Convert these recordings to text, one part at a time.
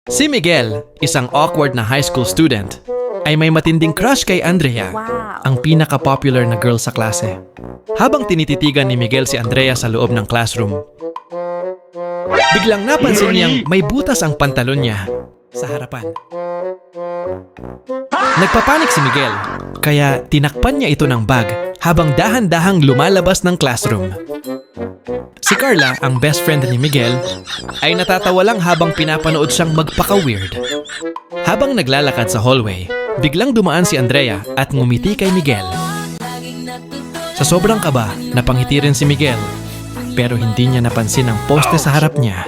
Si Miguel, isang awkward na high school student, ay may matinding crush kay Andrea, ang pinaka-popular na girl sa klase. Habang tinititigan ni Miguel si Andrea sa loob ng classroom, biglang napansin niyang may butas ang pantalon niya sa harapan. Nagpapanik si Miguel, kaya tinakpan niya ito ng bag habang dahan-dahang lumalabas ng classroom. Si Carla, ang best friend ni Miguel, ay natatawa lang habang pinapanood siyang magpaka-weird. Habang naglalakad sa hallway, biglang dumaan si Andrea at ngumiti kay Miguel. Sa sobrang kaba, napangiti rin si Miguel, pero hindi niya napansin ang poste sa harap niya.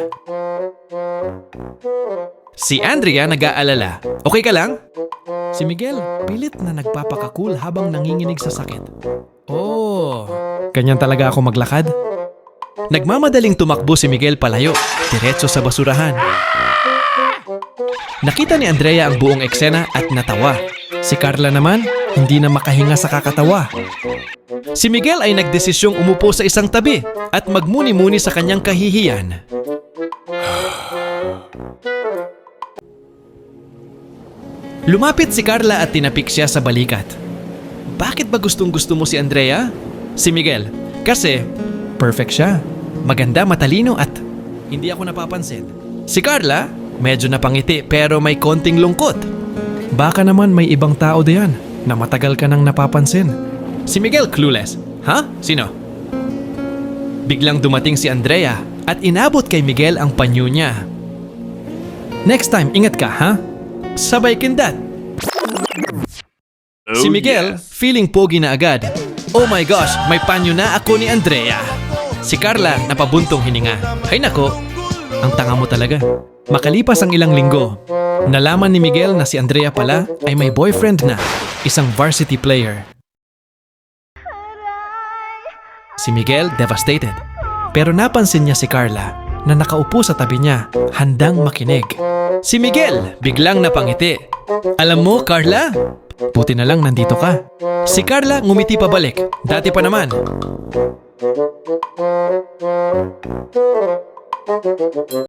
Si Andrea nag-aalala. Okay ka lang? Si Miguel, pilit na nagpapaka-cool habang nanginginig sa sakit. Oh, ganyan talaga ako maglakad? Nagmamadaling tumakbo si Miguel palayo, diretso sa basurahan. Nakita ni Andrea ang buong eksena at natawa. Si Carla naman, hindi na makahinga sa kakatawa. Si Miguel ay nagdesisyong umupo sa isang tabi at magmuni-muni sa kanyang kahihiyan. Lumapit si Carla at tinapik siya sa balikat. Bakit ba gustong-gusto mo si Andrea? Si Miguel, kasi perfect siya. Maganda, matalino at hindi ako napapansin. Si Carla, medyo napangiti pero may konting lungkot. Baka naman may ibang tao diyan na matagal ka nang napapansin. Si Miguel clueless. Ha? Sino? Biglang dumating si Andrea at inabot kay Miguel ang panyo niya. Next time, ingat ka, ha? Sabay kindat. Si Miguel, feeling pogi na agad. Oh my gosh, may panyo na ako ni Andrea. Si Carla, napabuntong hininga. Ay nako, ang tanga mo talaga. Makalipas ang ilang linggo, nalaman ni Miguel na si Andrea pala ay may boyfriend na, isang varsity player. Si Miguel, devastated. Pero napansin niya si Carla na nakaupo sa tabi niya, handang makinig. Si Miguel, biglang napangiti. Alam mo, Carla? Buti na lang nandito ka. Si Carla ngumiti pabalik. Dati pa naman.